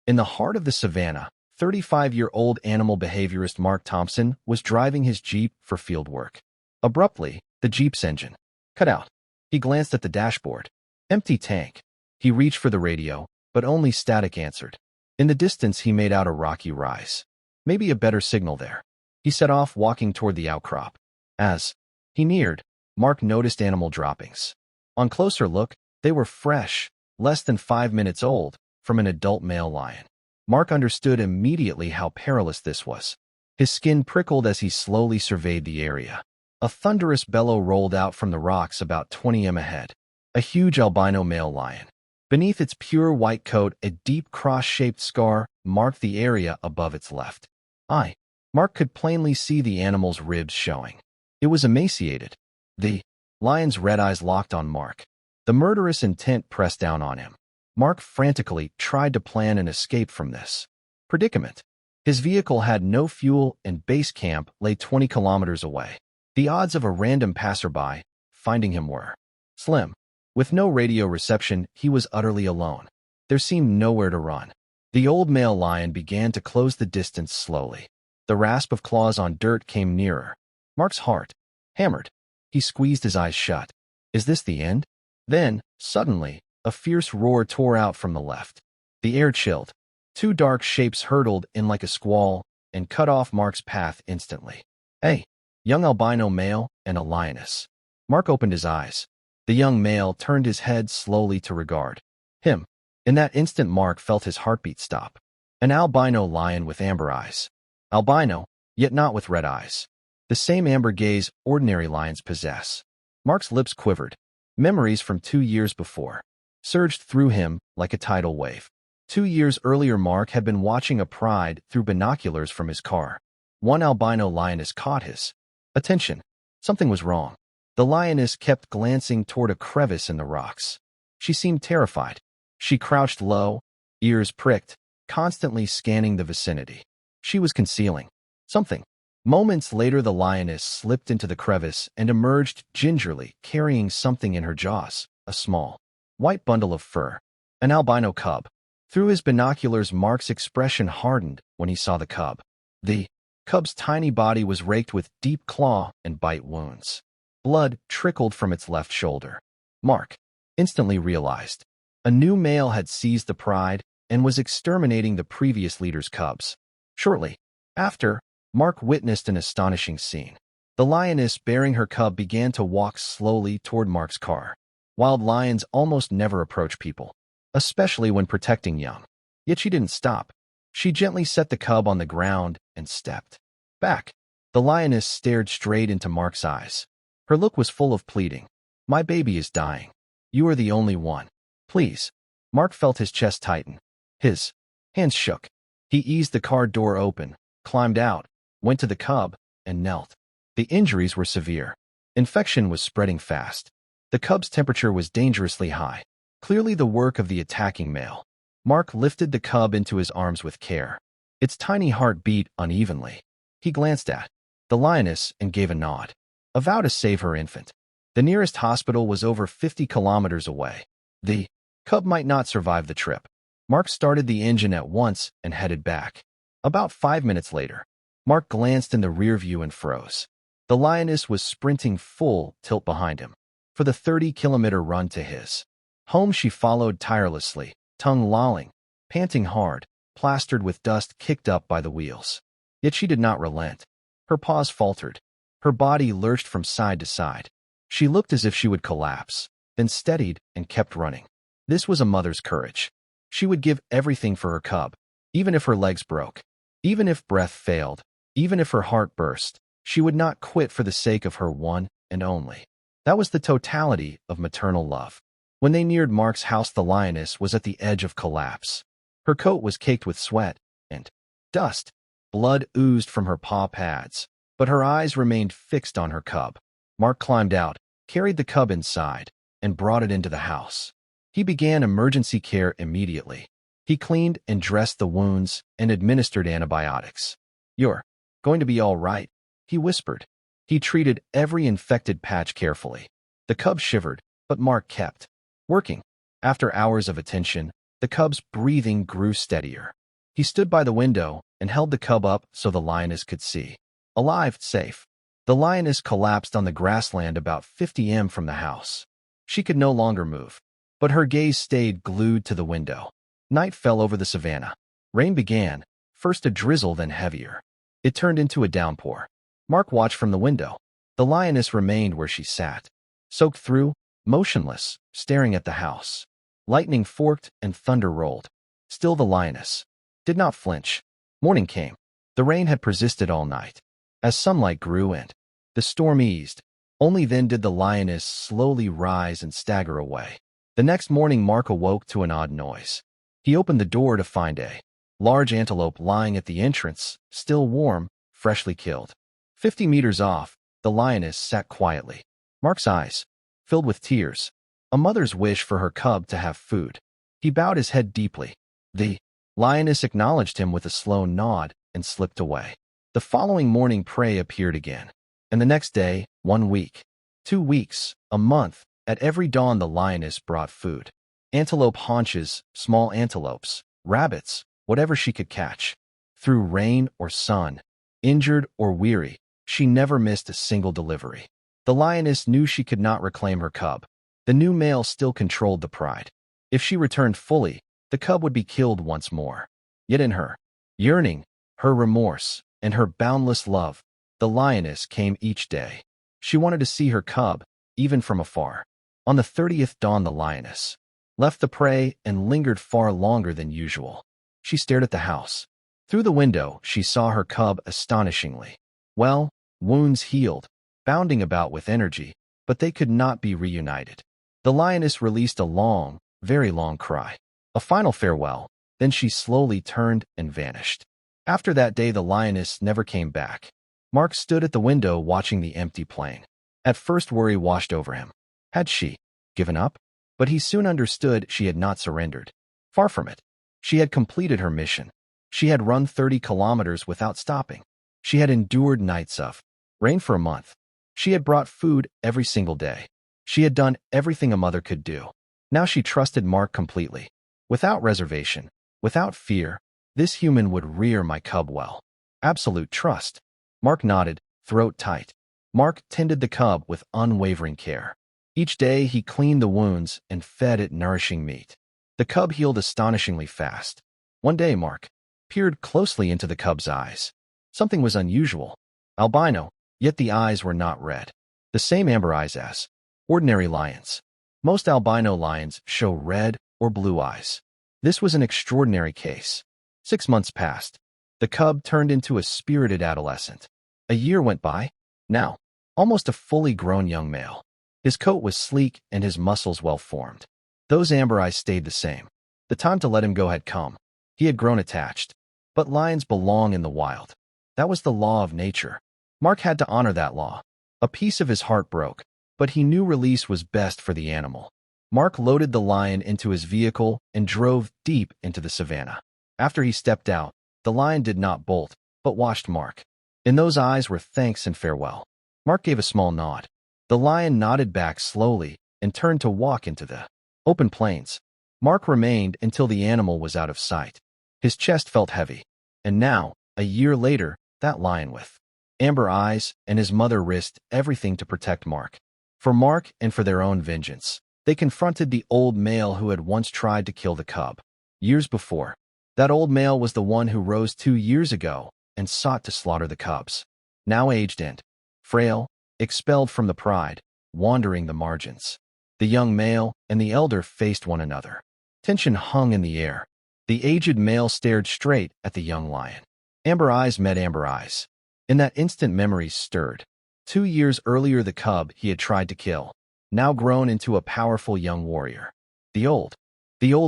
In the heart of the savannah, 35-year-old animal behaviorist Mark Thompson was driving his Jeep for field work. Abruptly, the Jeep's engine cut out. He glanced at the dashboard. Empty tank. He reached for the radio, but only static answered. In the distance, he made out a rocky rise. Maybe a better signal there. He set off, walking toward the outcrop. As he neared, Mark noticed animal droppings. On closer look, they were fresh, less than 5 minutes old, from an adult male lion. Mark understood immediately how perilous this was. His skin prickled as he slowly surveyed the area. A thunderous bellow rolled out from the rocks about 20 m ahead. A huge albino male lion. Beneath its pure white coat, a deep cross-shaped scar marked the area above its left eye. Mark could plainly see the animal's ribs showing. It was emaciated. The lion's red eyes locked on Mark. The murderous intent pressed down on him. Mark frantically tried to plan an escape from this predicament. His vehicle had no fuel and base camp lay 20 kilometers away. The odds of a random passerby finding him were slim. With no radio reception, he was utterly alone. There seemed nowhere to run. The old male lion began to close the distance slowly. The rasp of claws on dirt came nearer. Mark's heart hammered. He squeezed his eyes shut. Is this the end? Then, suddenly, a fierce roar tore out from the left. The air chilled. Two dark shapes hurtled in like a squall and cut off Mark's path instantly. A young albino male and a lioness. Mark opened his eyes. The young male turned his head slowly to regard him. In that instant, Mark felt his heartbeat stop. An albino lion with amber eyes. Albino, yet not with red eyes. The same amber gaze ordinary lions possess. Mark's lips quivered. Memories from 2 years before surged through him like a tidal wave. 2 years earlier, Mark had been watching a pride through binoculars from his car. One albino lioness caught his attention. Something was wrong. The lioness kept glancing toward a crevice in the rocks. She seemed terrified. She crouched low, ears pricked, constantly scanning the vicinity. She was concealing something. Moments later, the lioness slipped into the crevice and emerged gingerly, carrying something in her jaws, a small, white bundle of fur, an albino cub. Through his binoculars, Mark's expression hardened when he saw the cub. The cub's tiny body was raked with deep claw and bite wounds. Blood trickled from its left shoulder. Mark instantly realized a new male had seized the pride and was exterminating the previous leader's cubs. Shortly after, Mark witnessed an astonishing scene. The lioness bearing her cub began to walk slowly toward Mark's car. Wild lions almost never approach people, especially when protecting young. Yet she didn't stop. She gently set the cub on the ground and stepped back. The lioness stared straight into Mark's eyes. Her look was full of pleading. My baby is dying. You are the only one. Please. Mark felt his chest tighten. His hands shook. He eased the car door open, climbed out, went to the cub, and knelt. The injuries were severe. Infection was spreading fast. The cub's temperature was dangerously high, clearly the work of the attacking male. Mark lifted the cub into his arms with care. Its tiny heart beat unevenly. He glanced at the lioness and gave a nod. A vow to save her infant. The nearest hospital was over 50 kilometers away. The cub might not survive the trip. Mark started the engine at once and headed back. About 5 minutes later, Mark glanced in the rear view and froze. The lioness was sprinting full tilt behind him. For the 30-kilometer run to his home, she followed tirelessly, tongue lolling, panting hard, plastered with dust kicked up by the wheels. Yet she did not relent. Her paws faltered. Her body lurched from side to side. She looked as if she would collapse, then steadied and kept running. This was a mother's courage. She would give everything for her cub, even if her legs broke, even if breath failed, even if her heart burst. She would not quit for the sake of her one and only. That was the totality of maternal love. When they neared Mark's house, the lioness was at the edge of collapse. Her coat was caked with sweat and dust. Blood oozed from her paw pads, but her eyes remained fixed on her cub. Mark climbed out, carried the cub inside, and brought it into the house. He began emergency care immediately. He cleaned and dressed the wounds and administered antibiotics. You're going to be all right, he whispered. He treated every infected patch carefully. The cub shivered, but Mark kept working. After hours of attention, The cub's breathing grew steadier. He stood by the window and held the cub up so the lioness could see. Alive, safe. The lioness collapsed on the grassland about 50 m from the house. She could no longer move, but her gaze stayed glued to the window. Night fell over the savannah. Rain began, first a drizzle, then heavier. It turned into a downpour. Mark watched from the window. The lioness remained where she sat, soaked through, motionless, staring at the house. Lightning forked and thunder rolled. Still the lioness did not flinch. Morning came. The rain had persisted all night. As sunlight grew and the storm eased, only then did the lioness slowly rise and stagger away. The next morning Mark awoke to an odd noise. He opened the door to find a large antelope lying at the entrance, still warm, freshly killed. 50 meters off, the lioness sat quietly. Mark's eyes filled with tears, a mother's wish for her cub to have food. He bowed his head deeply. The lioness acknowledged him with a slow nod and slipped away. The following morning prey appeared again, and the next day, 1 week, 2 weeks, a month. At every dawn the lioness brought food. Antelope haunches, small antelopes, rabbits, whatever she could catch. Through rain or sun, injured or weary, she never missed a single delivery. The lioness knew she could not reclaim her cub. The new male still controlled the pride. If she returned fully, the cub would be killed once more. Yet in her yearning, her remorse, and her boundless love, the lioness came each day. She wanted to see her cub, even from afar. On the 30th dawn the lioness left the prey and lingered far longer than usual. She stared at the house. Through the window she saw her cub astonishingly well, wounds healed, bounding about with energy, but they could not be reunited. The lioness released a long, very long cry. A final farewell, then she slowly turned and vanished. After that day the lioness never came back. Mark stood at the window watching the empty plain. At first worry washed over him. Had she given up? But he soon understood she had not surrendered. Far from it. She had completed her mission. She had run 30 kilometers without stopping. She had endured nights of rain for a month. She had brought food every single day. She had done everything a mother could do. Now she trusted Mark completely. Without reservation, without fear, this human would rear my cub well. Absolute trust. Mark nodded, throat tight. Mark tended the cub with unwavering care. Each day he cleaned the wounds and fed it nourishing meat. The cub healed astonishingly fast. One day Mark peered closely into the cub's eyes. Something was unusual. Albino, yet the eyes were not red. The same amber eyes as ordinary lions. Most albino lions show red or blue eyes. This was an extraordinary case. 6 months passed. The cub turned into a spirited adolescent. A year went by. Now, almost a fully grown young male. His coat was sleek and his muscles well formed. Those amber eyes stayed the same. The time to let him go had come. He had grown attached. But lions belong in the wild. That was the law of nature. Mark had to honor that law. A piece of his heart broke, but he knew release was best for the animal. Mark loaded the lion into his vehicle and drove deep into the savannah. After he stepped out, the lion did not bolt, but watched Mark. In those eyes were thanks and farewell. Mark gave a small nod. The lion nodded back slowly and turned to walk into the open plains. Mark remained until the animal was out of sight. His chest felt heavy. And now, a year later, that lion with amber eyes and his mother risked everything to protect Mark. For Mark and for their own vengeance, they confronted the old male who had once tried to kill the cub. Years before, that old male was the one who rose 2 years ago and sought to slaughter the cubs. Now aged and frail, expelled from the pride, wandering the margins. The young male and the elder faced one another. Tension hung in the air. The aged male stared straight at the young lion. Amber eyes met amber eyes. In that instant memories stirred. 2 years earlier the cub he had tried to kill, now grown into a powerful young warrior. The old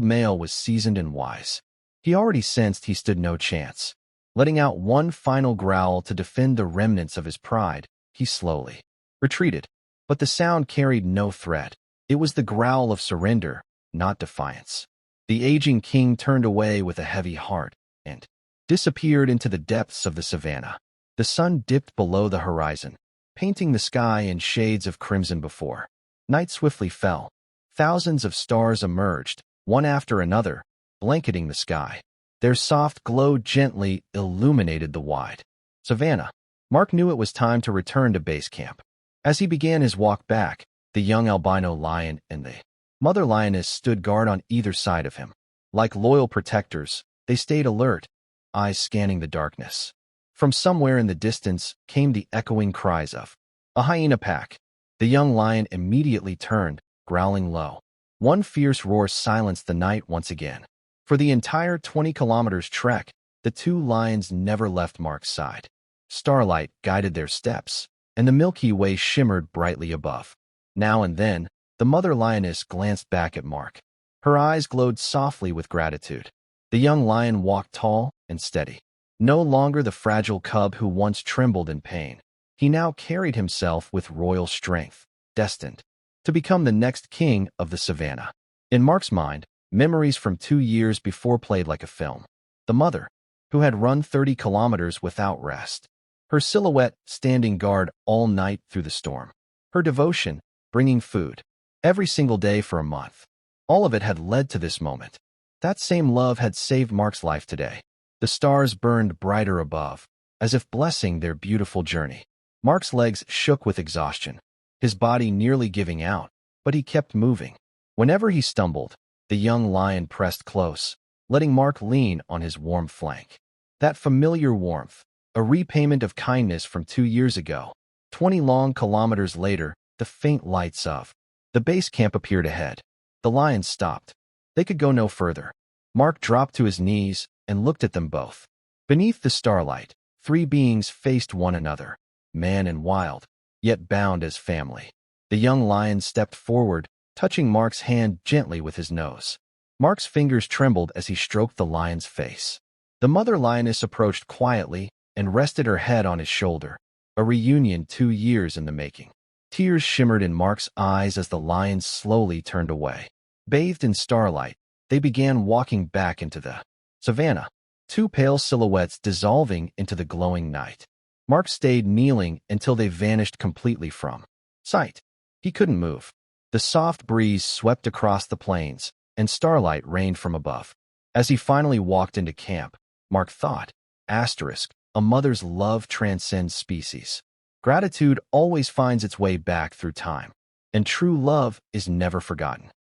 male was seasoned and wise. He already sensed he stood no chance. Letting out one final growl to defend the remnants of his pride, he slowly retreated. But the sound carried no threat. It was the growl of surrender, not defiance. The aging king turned away with a heavy heart and disappeared into the depths of the savannah. The sun dipped below the horizon, painting the sky in shades of crimson before. Night swiftly fell. Thousands of stars emerged, one after another, blanketing the sky. Their soft glow gently illuminated the wide savanna. Mark knew it was time to return to base camp. As he began his walk back, the young albino lion and the mother lioness stood guard on either side of him. Like loyal protectors, they stayed alert, eyes scanning the darkness. From somewhere in the distance came the echoing cries of a hyena pack. The young lion immediately turned, growling low. One fierce roar silenced the night once again. For the entire 20 kilometers trek, the two lions never left Mark's side. Starlight guided their steps, and the Milky Way shimmered brightly above. Now and then, the mother lioness glanced back at Mark. Her eyes glowed softly with gratitude. The young lion walked tall and steady. No longer the fragile cub who once trembled in pain. He now carried himself with royal strength, destined to become the next king of the savannah. In Mark's mind, memories from 2 years before played like a film. The mother, who had run 30 kilometers without rest. Her silhouette standing guard all night through the storm. Her devotion, bringing food every single day for a month. All of it had led to this moment. That same love had saved Mark's life today. The stars burned brighter above, as if blessing their beautiful journey. Mark's legs shook with exhaustion, his body nearly giving out, but he kept moving. Whenever he stumbled, the young lion pressed close, letting Mark lean on his warm flank. That familiar warmth, a repayment of kindness from 2 years ago. 20 long kilometers later, the faint lights of the base camp appeared ahead. The lions stopped. They could go no further. Mark dropped to his knees and looked at them both. Beneath the starlight, 3 beings faced one another, man and wild, yet bound as family. The young lion stepped forward, touching Mark's hand gently with his nose. Mark's fingers trembled as he stroked the lion's face. The mother lioness approached quietly and rested her head on his shoulder, a reunion 2 years in the making. Tears shimmered in Mark's eyes as the lion slowly turned away. Bathed in starlight, they began walking back into the savannah, 2 pale silhouettes dissolving into the glowing night. Mark stayed kneeling until they vanished completely from sight. He couldn't move. The soft breeze swept across the plains, and starlight rained from above. As he finally walked into camp, Mark thought, a mother's love transcends species. Gratitude always finds its way back through time, and true love is never forgotten.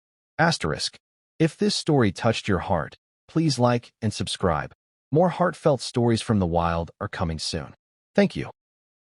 If this story touched your heart, please like and subscribe. More heartfelt stories from the wild are coming soon. Thank you.